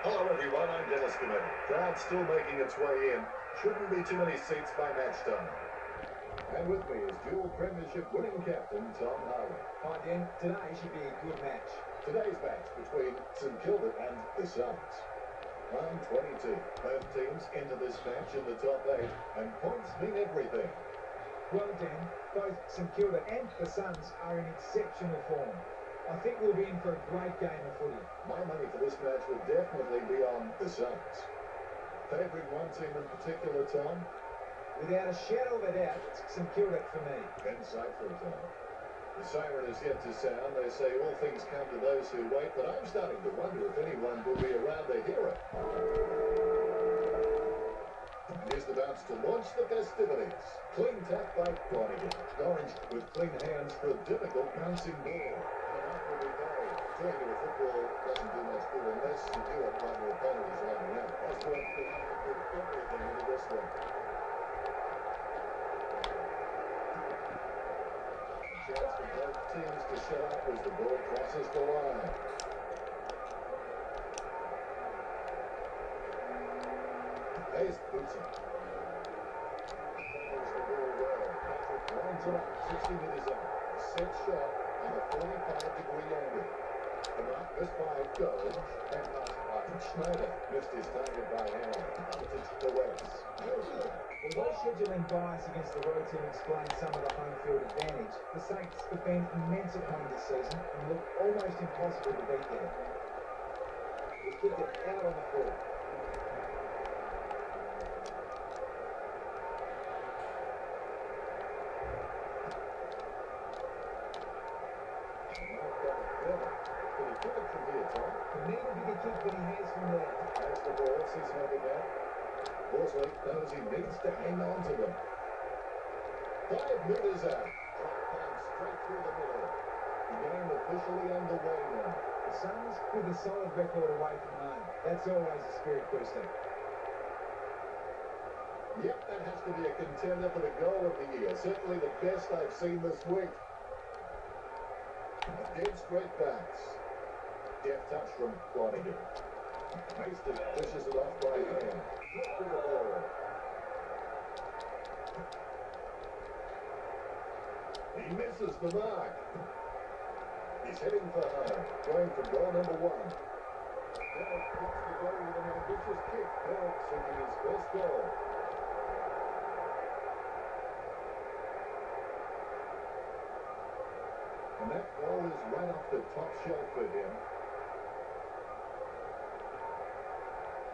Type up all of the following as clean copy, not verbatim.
Hello everyone, I'm Dennis Committee. Crowd still making its way in. Shouldn't be too many seats by match time. And with me is dual premiership winning captain Tom Harley. Hi Dan, today should be a good match. Today's match between St Kilda and the Suns. Round 22. Both teams enter this match in the top 8, and points mean everything. Well Dan, both St Kilda and the Suns are in exceptional form. I think we'll be in for a great game of footy. My money for this match would definitely be on the Suns. Favouring one team in particular, Tom? Without a shadow of a doubt, it's St Kilda for me. Insightful, Tom. The siren is yet to sound. They say all things come to those who wait, but I'm starting to wonder if anyone will be around to hear it. And here's the bounce to launch the festivities. Clean tap by Flanagan. Orange with clean hands for a difficult bouncing ball. Trying to a football doesn't do much good unless you do it while your opponent is lining up. That's what we have to put everything into this one. A chance for both teams to shut up as the ball crosses the line. Hayes boots it. Covers the ball well. Patrick lines it up 60 metres out. A set shot on a 45-degree angle. The mark missed by Gold and passed by Schneider. Missed his target by hand. It's the West. Although scheduling bias against the road team explains some of the home field advantage, the Saints have been immense at home this season and look almost impossible to beat there. He's kicked it out on the floor. Can he kick it from here, Tom? The need a bigger kick than he has from there. Has the ball, sees nothing out. Horsley knows he needs to hang on to them. 5 metres out. Comes straight through the middle. The game officially underway now. The Suns with a solid record away from home. That's always a spirit booster. Yep, that has to be a contender for the goal of the year. Certainly the best I've seen this week. A dead straight bounce. Deft touch from Flanagan. Maston pushes it off by hand. Look for the ball. He misses the mark. He's heading for home. Going for goal number 1. Bell gets the goal with an ambitious kick. Bell sinking his first goal. And that ball is right off the top shelf for him.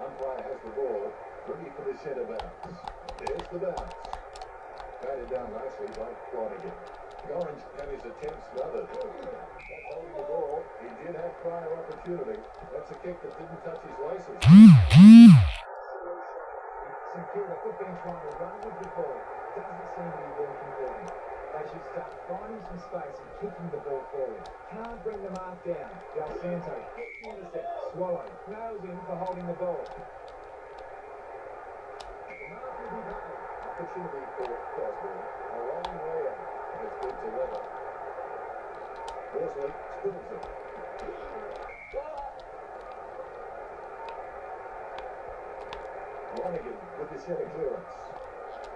Umpire has the ball, ready for the centre bounce. There's the bounce. Batted down nicely by Flanagan. Orange had his attempt smothered. That's holding the ball. He did have prior opportunity. That's a kick that didn't touch his laces. St Kilda have been trying to run with the ball. Doesn't seem to be working for them. They should start finding some space and kicking the ball forward. Can't bring the mark down. Del Santo gets the intercept. Swallow nails in for holding the ball. Opportunity for Crosby. A long way out. It's good to weather. Horsley spills it. Flanagan with the center clearance.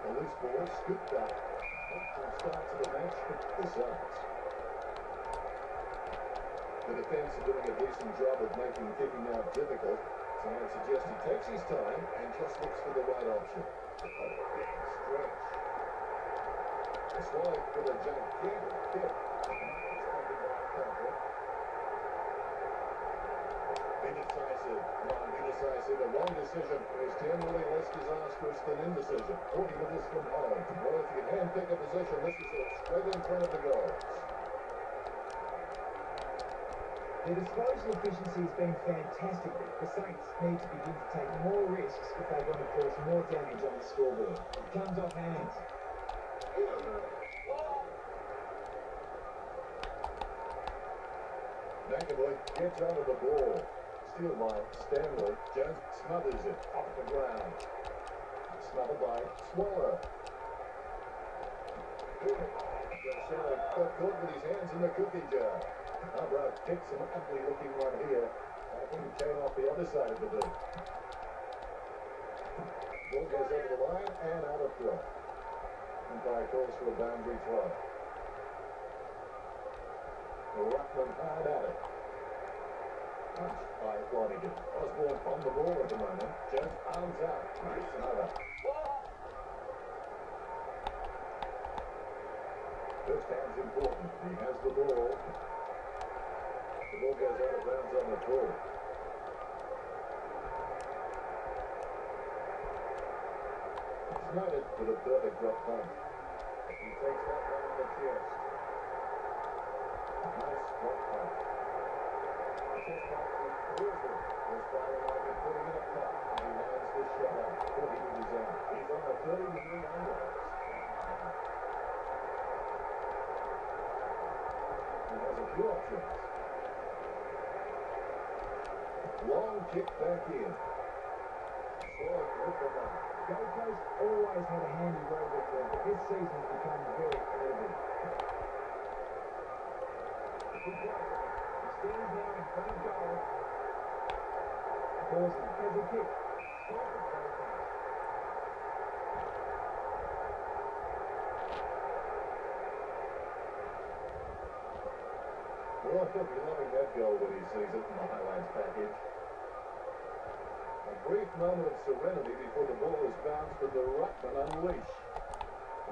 A loose ball scooped up. Start to the match for the Suns. The defense are doing a decent job of making kicking out difficult, so I'd suggest he takes his time and just looks for the right option. A big stretch. A slide with a gigantic kick. Indecisive. Come on, indecisive. A wrong decision is generally less disastrous than indecision. 40 minutes from home. Well, if you can hand-pick a position, this is it. Straight in front of the goals. Their disposal efficiency has been fantastic. The Saints need to begin to take more risks if they want to cause more damage on the scoreboard. It comes off hands. McAvoy gets onto the ball. Steal by Stanley. Jones smothers it off the ground. Smothered by Swallow. Stanley got caught with his hands in the cookie jar. Albrow kicks an ugly looking one here. Chain off the other side of the boot. Ball goes over the line and out of play. Umpire calls for a boundary throw. Ruckman hard at it. Punched by Flanagan. Osborne on the ball at the moment. Jones arms out. Makes another. First hand's important. He has the ball. The ball goes out of bounds on the full. Snyder with a perfect drop punt. He takes that one on the chest. Nice drop punt. Chest punt with Cruiser. Was firing like he's putting in a putt. He lands the shot up. 40 meters out. He's on a 30-degree angle. He has a few options. Long kick back in. Short with the mark. Gold Coast always had a handy road with them, but this season has become very credible. He stands now in front of goal. Pausing, has a kick. Scores the Gold Coast. Well, I thought you're loving that goal when he sees it in the highlights package. A brief moment of serenity before the ball is bounced and the ruckman unleash.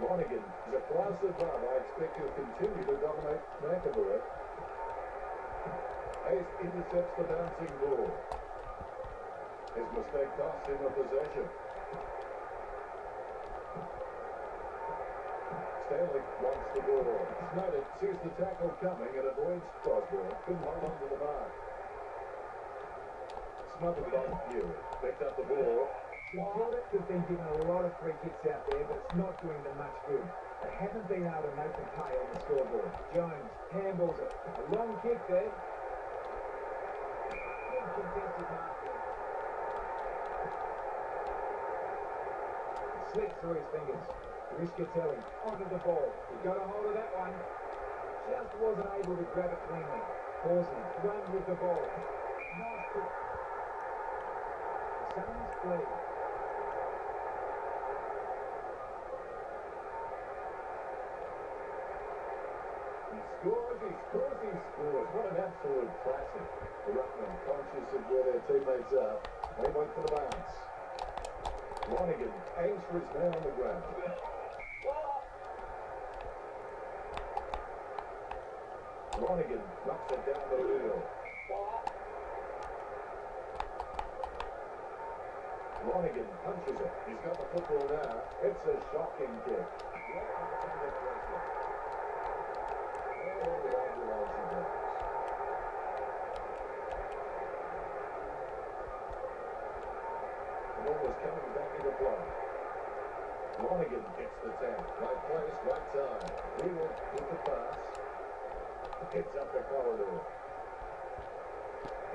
Lonergan is a class above. I expect he'll continue to dominate McAvoy. Hayes intercepts the bouncing ball. His mistake cost him a possession. Stanley wants the ball. Snyder sees the tackle coming and avoids Osborne. Couldn't hold on to the mark. Smothered on Fury. Picked up the ball. Kilda have been given a lot of free kicks out there, but it's not doing them much good. They haven't been able to make them pay on the scoreboard. Jones handballs it. A long kick there. Good contested mark there. Slips through his fingers. Riscatelli onto the ball. He got a hold of that one. Just wasn't able to grab it cleanly. Pausing. Run with the ball. Nice kick. The Suns lead. He scores, he scores, he scores. What an absolute classic. The ruckman conscious of where their teammates are. They wait for the bounce. Lonergan aims for his man on the ground. Lonergan knocks it down the middle. Lonergan punches it. He's got the football now. It's a shocking kick. Right under pressure. And the ambulance he goes. The ball was coming back into play. Lonergan gets the 10. Right place, right time. Leeward with the pass. Gets up the corridor.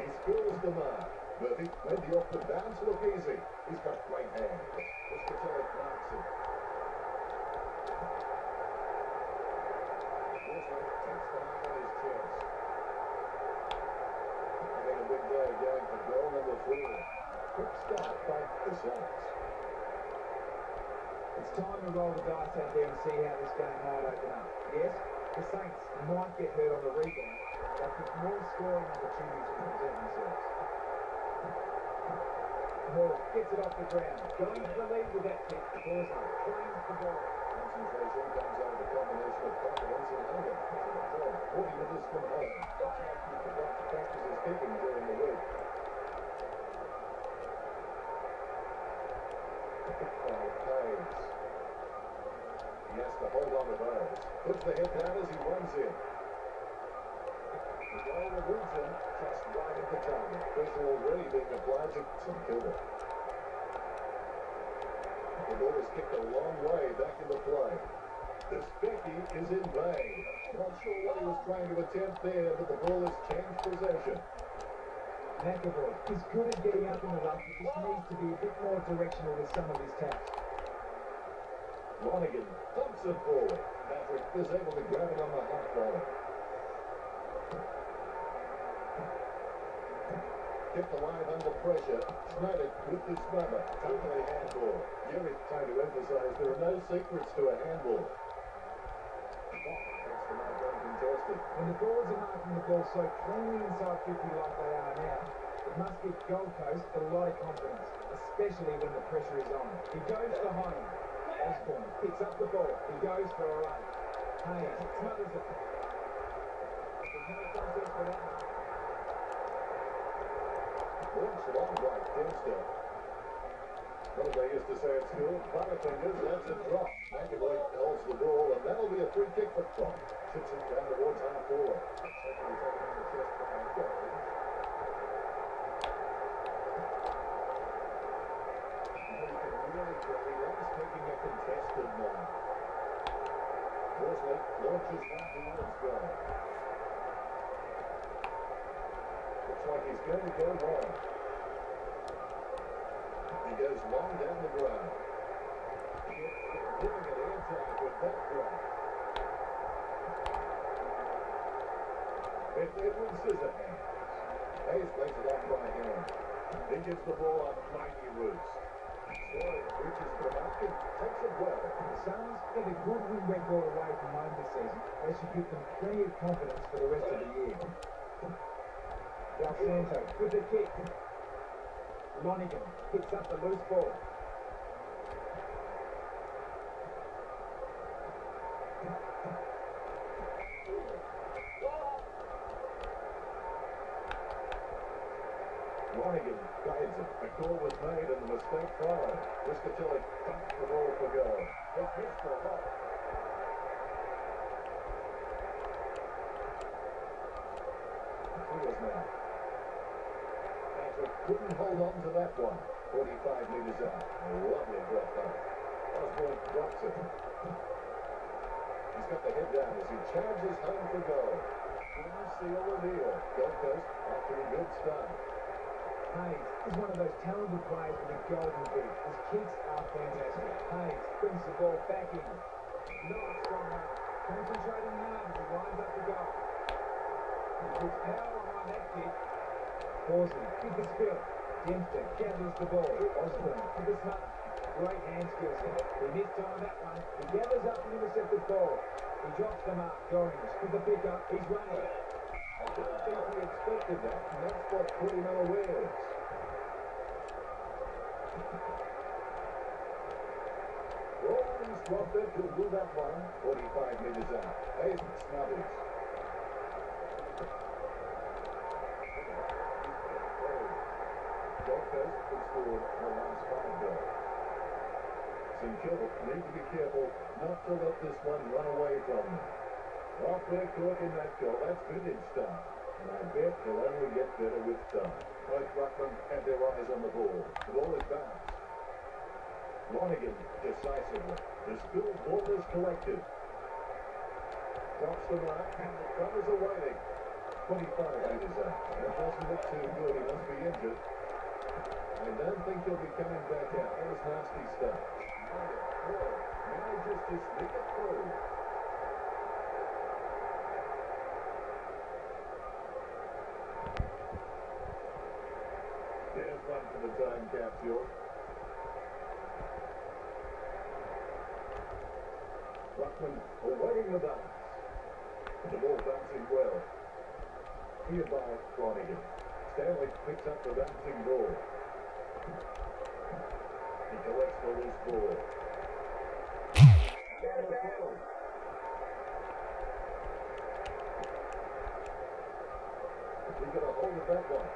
He scores the mark. Murphy made the off the bounce look easy. He's got great hands. Riscatelli marks it. Worsley takes the mark on his chest. Having a big day going for goal number 4. Quick start by the Saints. It's time to roll the dice out there and see how this game might open up. Yes, the Saints might get hurt on the rebound, but with more scoring opportunities will present themselves. Moore gets it off the ground, going for the lead with that kick. Pausing, trains the ball. Concentration comes out of a combination of confidence and hunger. 40 minutes from home. That's how he forgot to practice his kicking during the week. Kick by Hayes. He has to hold on to those. Puts the head down as he runs in. The goal eludes him just right at the target. Pressure already being applied to Kilda. The ball is kicked a long way back into play. The Specky is in vain. Not sure what he was trying to attempt there, but the ball has changed possession. McAvoy is good at getting up in the ruck, but just needs to be a bit more directional with some of his taps. Lonergan pumps it forward. Patrick is able to grab it on the half volley. kept alive under pressure. Snyder with the smother. Totally handball. Jerry's trying to emphasise there are no secrets to a handball. That's the mark uncontested. When the Gauls are marking the ball so cleanly inside 50 like they are now, it must give Gold Coast a lot of confidence, especially when the pressure is on. He goes for home. Osborne picks up the ball. He goes for a run. Hayes smothers it. There's no contest for that one. Launched long by Dempster. What did they used to say at school? Butterfingers, that's a drop. McAvoy holds the ball, and that'll be a free kick for Trump. Chips it down towards half forward. Secondly taken on the chest by Gold. You can really tell he loves taking a contested one. Worsley launches one towards goal. Looks like he's going to go long. He goes long down the ground. Giving it airtime with that drop. It's Edwin Scissorhands. Hayes plays it off by hand. He gives the ball on mighty roots. Story reaches the market, takes it well. The Suns get a good win record away from home this season. They should give them plenty of confidence for the rest of the year. Del Santo with the kick. Lonigan picks up the loose ball. Lonigan guides it. A goal was made and the mistake followed. Riscatelli dumps the ball for goal. It's his for luck. Clears now. Patrick couldn't hold on to that one. 45 metres out. A lovely drop back. Osborne drops it. He's got the head down as he charges home for goal. Couldn't seal the deal. Gold Coast off to a good start. Hayes is one of those talented players with a golden boot. His kicks are fantastic. Hayes brings the ball back in. Nice strong up. Concentrating hard as he lines up the goal. He puts power behind that kick. Horsley with the spill. Dempster gathers the ball. Osborne with the smother. Great hand skills here. He missed-timed that one. He gathers up and intercepts the ball. He drops the mark. Gorringe with the pick-up. He's running. I don't think he expected that, and that's what put him unawares. Rawlings dropped it to move that one. 45 metres out. Hayes smothers. Gold Coast has scored the last 5 goals. St Kilda need to be careful not to let this one run away from them. Off their court in that goal, that's vintage stuff. And I bet they'll only get better with time. Both Ruckman have their eyes on the ball. The ball is bounced. Lonigan decisively. The school ball is collected. Drops the mark and the covers are waiting. 25 metres out. That doesn't look too good. He must be injured. I don't think he'll be coming back out. That was nasty stuff. Manages to sneak it through. There's one for the time capsule. Ruckman awaiting the bounce. The ball bouncing well. Here by Flanagan. Stanley picks up the bouncing ball. He collects the loose ball. He got a hold of that one.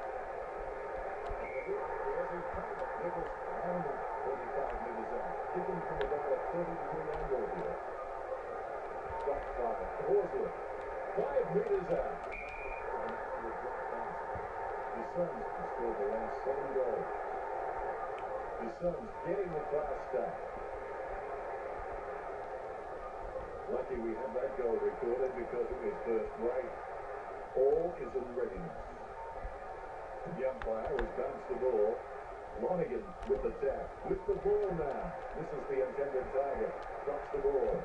Nichols only 45 metres out. Kicking from about a 30-degree angle here. Dropped by Horsley. 5 metres out. His sons have scored the last 7 goals. His son's getting the fast start. Lucky we have that goal recorded because it was first rate. All is in readiness. The umpire has bounced the ball. Lonigan with the tap. With the ball now. This is the intended target. Drops the ball.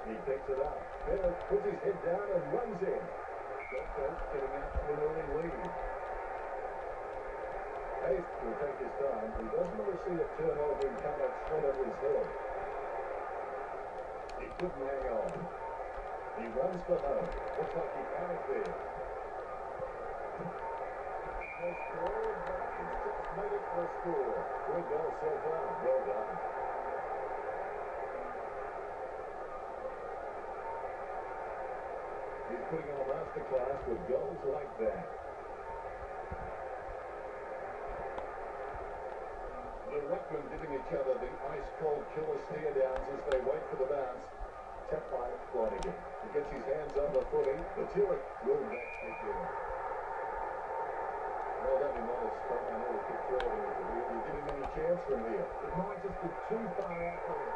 He picks it up. Bennett puts his head down and runs in. Gold Coast getting out to an early lead. Ace will take his time. He doesn't want to see it turn over and come out straight over his head. He couldn't hang on. He runs for home. Looks like he panicked there. Has scored, but he's just made it for a score. Good goal so far. Well done. He's putting on a masterclass with goals like that. The ruckmen giving each other the ice-cold killer stare downs as they wait for the bounce. Tap by Flanagan. He gets his hands on the footy. The Turek will back kick in. Well, that'd be not a strong. I know we keep throwing it. You're giving him any chance from here. It might just be too far out for him.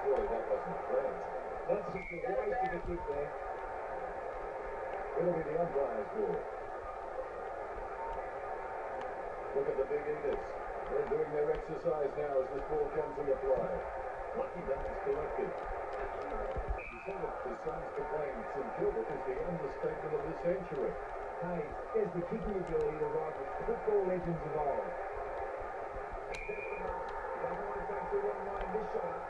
Surely that wasn't planned. That's just a waste of a kick there. It'll be the umpire's ball. Look at the big eaters. They're doing their exercise now as this ball comes into play. Lucky Dunn's collected. You said that the Suns to playing St Kilda is the understatement of the century. Hey, there's the kicking ability to rival football legends of old. Doesn't want to take too long line this shot.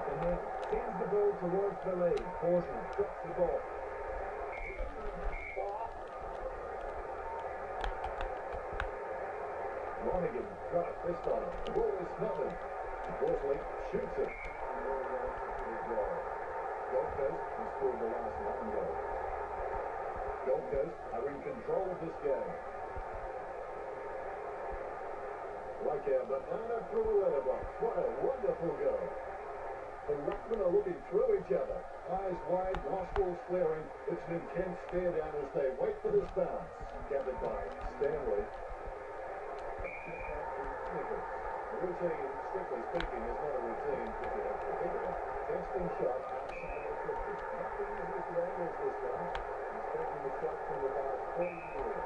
And then sends the ball towards the lead. Forsman drops the ball. Flanagan got a fist on him. The ball is smothered. Worsley shoots it. Gold Coast has scored the last 1 goal. Gold Coast are in control of this game. Like a banana through a letterbox. What a wonderful goal. The ruckmen are looking through each other. Eyes wide, nostrils flaring. It's an intense stare down as they wait for this bounce. Gathered by Stanley. The routine, strictly speaking, is not a routine if you have to think about it. Testing shot outside the 50. Not the easiest of angles this one. He's taking the shot from about 30 years.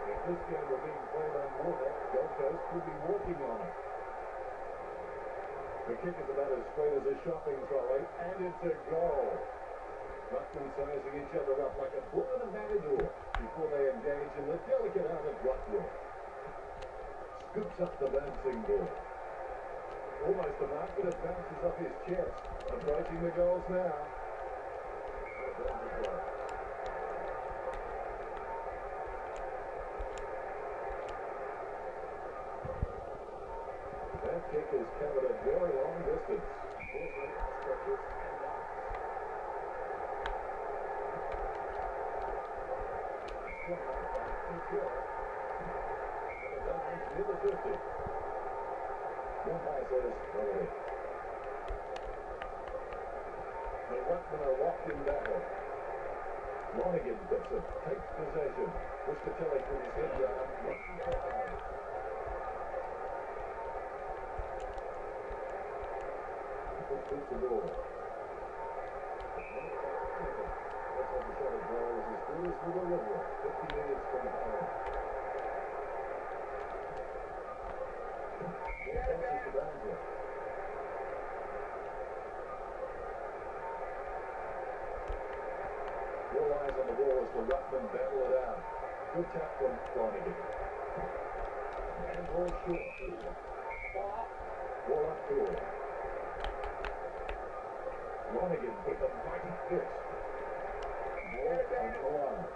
If this game were being played on water, Gold Coast would be walking on it. The kick is about as straight as a shopping trolley, and it's a goal. Ruckmen sizing each other up like a bull and a matador before they engage in the delicate art of ruck work. Scoops up the bouncing ball. Almost a mark, but it bounces off his chest. Approaching the goals now. That kick has covered a very long distance. Stretches and knocks. Near the 50. One high says, early. The ruckmen are locked in battle. Flanagan gets it, takes possession. Buscatelli with his head down, looking for home. Puts the ball. Let's have the shot of goal as good as the delivery. 50 minutes from home. All eyes on the ball as the ruckmen battle it out. Good tap from Flanagan. And ball short. Ball up to him. Flanagan with a mighty fist. Ball on the line.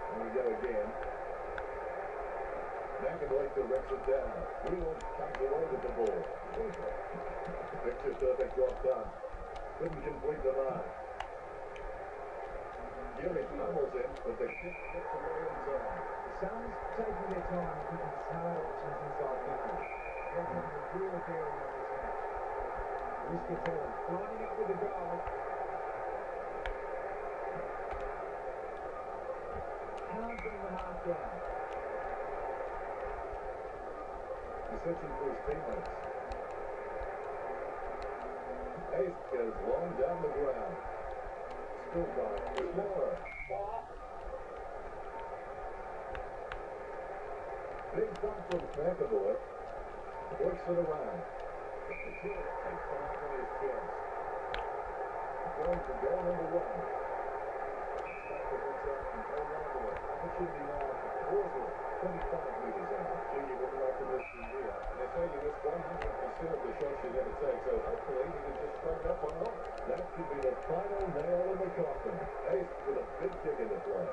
Here we go again. McIntyre directs it down. Wheelan comes away with the ball. Picture perfect job done. Couldn't complete the mark. Gary fumbles in, but the kick gets away in time. The Suns taking their time and picking smart options inside 50. They're having a real bearing on this match. Buscatelli lining up with the goal. Can't bring the mark down. He's searching for his teammates. Ace goes long down the ground. Still by Explorer. Big bump from McAvoy. Works it around. The kid takes the mark on his chest. Going for goal number one. Stuck the boots up and hold on to it. Opportunity now for Crosby. 25 metres out. Gee, you wouldn't like to miss from here. They say you miss 100% of the shots you never take, so hopefully he can just straight up one off. That could be the final nail in the coffin. Ace with a big kick into play.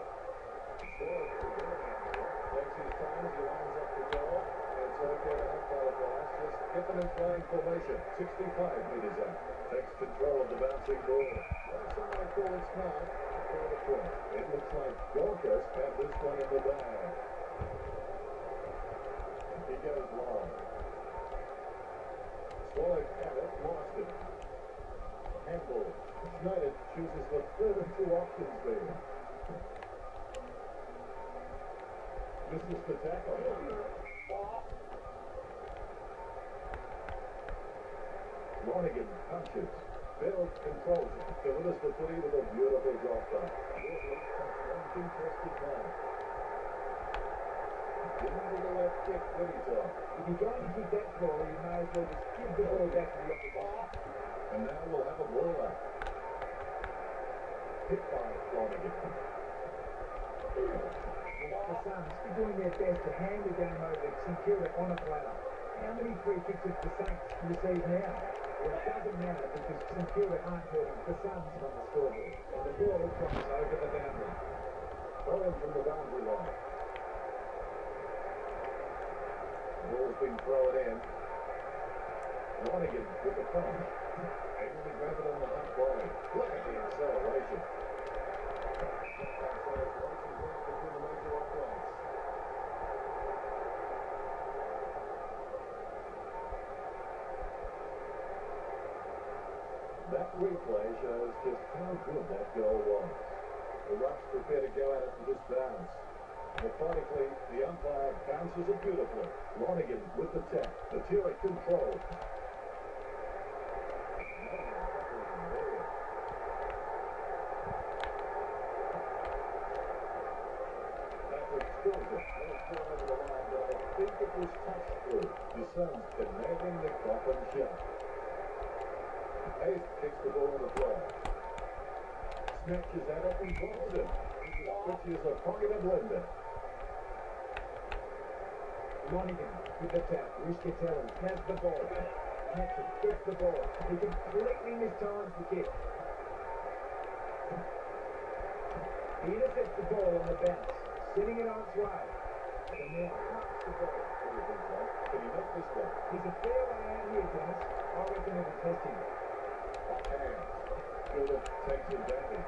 Scores for Birmingham. Takes his time as he lines up the goal. It's okay to have butterflies. Just get them in flying formation. 65 metres out. Takes control of the bouncing ball. Well, some might call it smart. For the point. It looks like Gorkas have this one in the bag. He goes long. Swallowed at it, lost it. Handball. Schneider chooses the third of two options there. Misses the tackle. Lonigan punches. Bell controls it. Delivers the footy with a beautiful drop back. One contested man. Into the left kick anytime. If you're going to kick that ball, you may as well just give the ball back to the opposition. And now we'll have a ball up. Hit by Lonigan. The Suns are doing their best to hand the game over to St Kilda on a platter. How many free kicks have the Saints received now? Well, it doesn't matter because St Kilda aren't hurting the Suns on the scoreboard. And the ball comes over the boundary. Thrown from the boundary line. The ball's been thrown in. Lonigan with the punch. Able to grab it on the half volley. Look at the acceleration. That replay shows just how good that goal was. The Rucks prepare to go at it for this bounce. Methodically, the umpire bounces it beautifully. Lonigan with the tap. The Tira control. Patrick scores it. Well over the line, but I think it was touched through. The Suns connecting the coffin shut. Ace kicks the ball in the play. Snatches at it and drops it. Which is a pocket blender. Lonigan with the tap. Riscatelli has the ball. Patrick gets the ball. He completely mistimes the kick. He intercepts the ball on the bounce, sending it on its way. And now cuts the ball. What do you think, Mike? Can he make this one? He's a fair way out here, Dennis. I reckon it'll test him. Hot hands. Kilda takes advantage.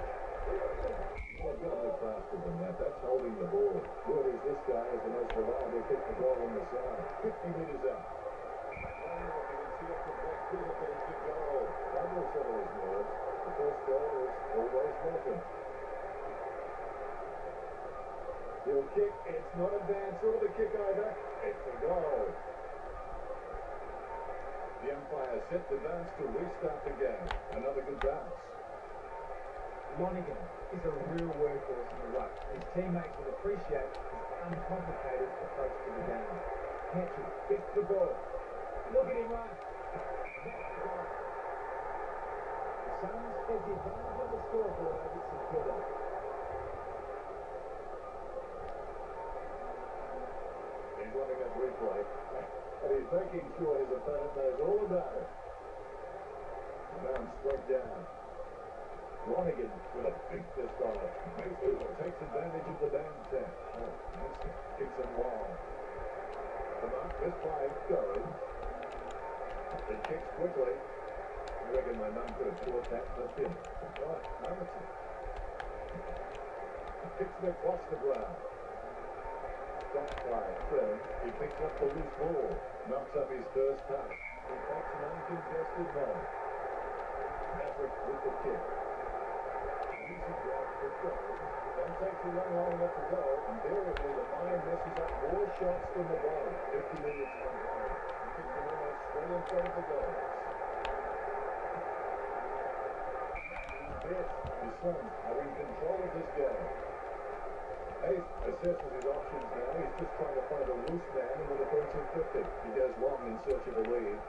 Oh, a little bit faster than that. That's holding the ball. Good as this guy is the most reliable kick the ball on the side. 50 metres out. Oh, you can see it from back to the goal. That will settle his nerves. The first goal is always welcome. He'll kick. It's not a dance or the kick either. It's a goal. The umpire set the bounce to restart the game. Another good bounce. Lonigan is a real workhorse in the ruck. His teammates will appreciate his uncomplicated approach to the game. Patrick gets the ball. Look at him run. That's the goal. The Suns has the advantage on the scoreboard over St Kilda. He's running that replay. And he's making sure his opponent knows all about it. Bounce straight down. Lonigan with a big fist on it. Takes advantage of the down tap. Oh, nice. Kicks him long. Come on, this play goes. It kicks quickly. I reckon my mum could have caught that in the pin. Right, Hamilton. Kicks it across the ground. Stop play. Then he picks up the loose ball. Knocks up his first touch. He takes an uncontested ball. Patrick with the kick. Easy grab for goal. Don't take too long enough to go. Invariably, the line messes up more shots than the ball. 50 minutes from home. He kicks the almost straight in front of the goals. This, the Suns are in control of this game. Ace assesses his options now. He's just trying to find a loose man in the defensive 50. He goes long in search of a lead.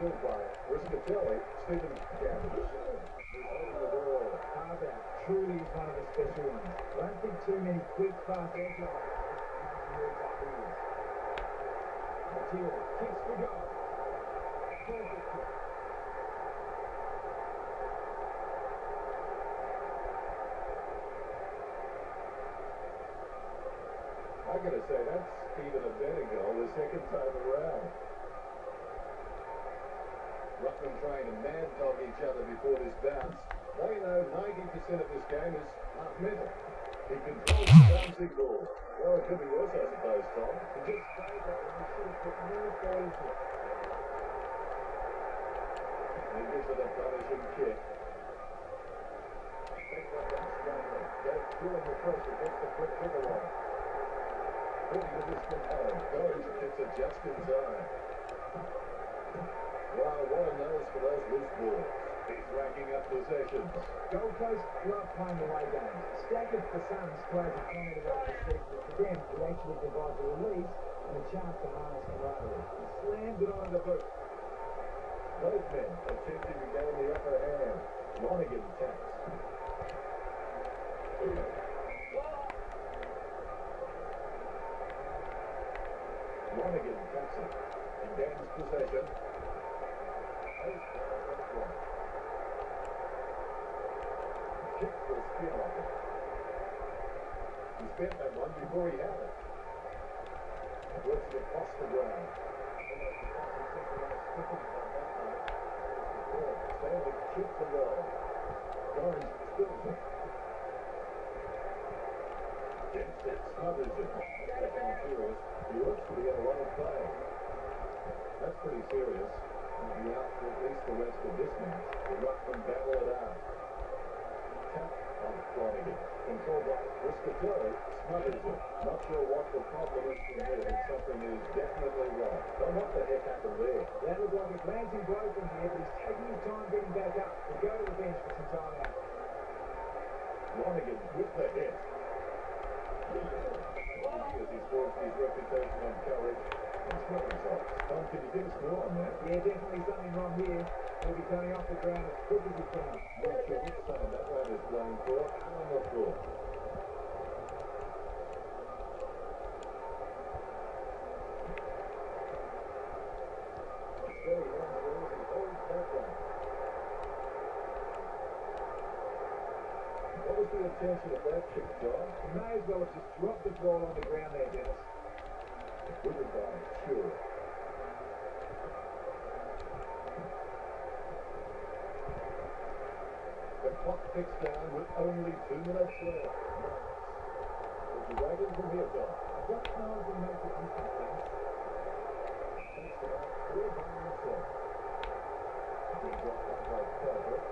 still play. Riscatelli, Stephen Gabbage. He's holding the ball. Harbour truly is one of the special ones. I don't think too many quick, fast athletes making moves like he is. Material kicks for goal. Perfect kick. I gotta say, that's even a better goal the second time around. Ruckman trying to mad dog each other before this bounce. They know 90% of this game is half mental. He controls the bouncing ball. Well, it could be worse, I suppose, Tom. He just stayed there and he should have put more ball into it. He gives it a punishing kick. Take that one strongly. Goes feeling the pressure, gets the quick kick away. Putting the distant home. Goes and gets it just in time. Wow, what a nose for those loose balls. He's racking up possessions. Gold Coast love playing away games. Staggered for Suns players have commented over the season that for them it actually provides a release and a chance to harness camaraderie. He slammed it onto the boot. Both men attempting to gain the upper hand. Lonergan taps. Lonergan taps it. He gains possession. Kick for a spin off it. He spent that one before he had it. Works it across the ground. Stanley chips the roll. Orange spills it. Gets it, smothers it. Second furious. He looks to be in a lot of play. That's pretty serious. He'll be out for at least the rest of this match. The Ruckman battle it out. Tap on Flanagan. Controlled by Riscatelli. Smothers it. Not sure what the problem is from here, but something is definitely wrong. But what the heck happened there? That looked like a glancing blow from here, but he's taking his time getting back up. We'll go to the bench for some time out. Lonergan with the hit. As he's forged his reputation on courage and smart results. Tom, can you give us more on that? Yeah, definitely something wrong here. He'll be coming off the ground as quick as he can. Not sure which side that one is playing for. I'm on the floor. Steady runs through as he holds that one. What was the intention of that kick, John? He may as well have just dropped the ball on the ground there, Dennis. Withered by sure. The clock ticks down with only 2 minutes left. Nice. Is he waiting from here, John? I don't know if he makes it instant, Dennis. Takes it out all by himself. He dropped that by Calvert.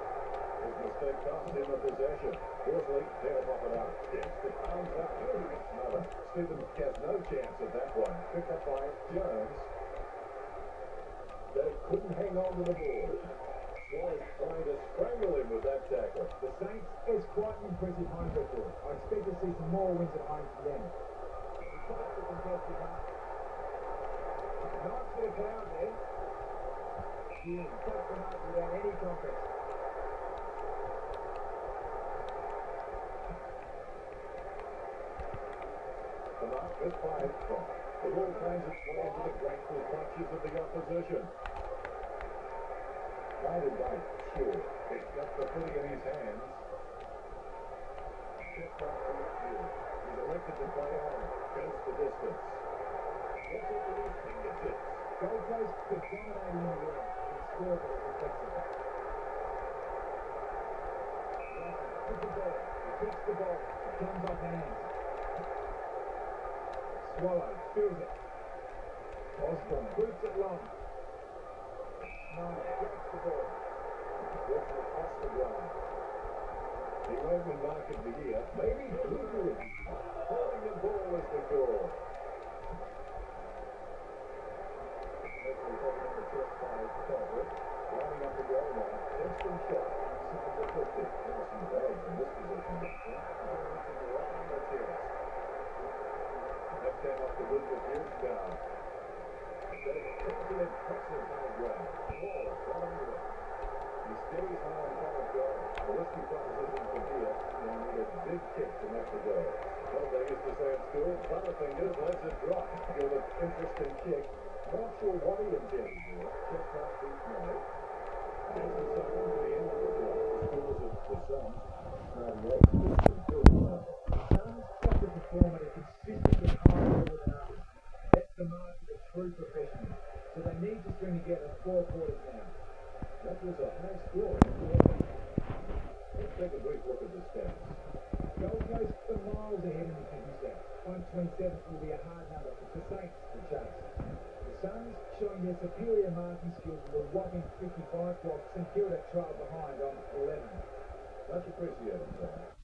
His mistake cost him a possession. Horsley, they'll mop it up. Gets the arms up. Another. Stephen has no chance at that one. Picked up by Jones. They couldn't hang on to the ball. Swallows trying to strangle him with that tackle. The Saints is quite an impressive home record. I expect to see some more wins at home from them. He fights the contested half. Nice bit of power there. Yeah, takes them up without any contest. The mark is 5 from. The ball finds its way into the grateful clutches of the opposition. Guided by Sure. He's got the footy in his hands. Chipped off to his field. He's elected to play on. Goes the distance. Gets it with his fingertips. Gold Coast could dominate in the air. The scoreboard reflects it. With the ball. He kicks the ball. It comes off hands. Swallow fills it. Osborne boots it long. Snyder grabs the ball. Works it across the ground. He won't win mark of the year. Maybe Blueberry. Holding the ball is the call. Nicely holding in the chest by Calvert. Lining up the goal line. Instant shot. Signals the 50. Harrison Bags in this position. It's in the right on the chest. That came off the good with Georgetown. They takes it impressive high ground. Whoa, right on the way. He stays high on cover go. A risky proposition for Dia, and he need a big kick to make the go. Well, they used to say at school, Butterfingers lets it drop. Give an interesting kick. Not sure what he intended here. Kick top deep night. Here's the second to the end of the block. The scores of the Suns. 98 to Kilda. Suns have to perform at a consistently high level than others. That's the mark of a true professional. So they need to string together 4 quarters now. That was a high score in Kilda. Let's take a brief look at the stats. Gold Coast are miles ahead in the 50 stats. 127th will be a hard number for the Saints to chase. The Suns showing their superior marking skills with a whopping 55 blocks and Kilda trail behind on 11. Much appreciated, Tom.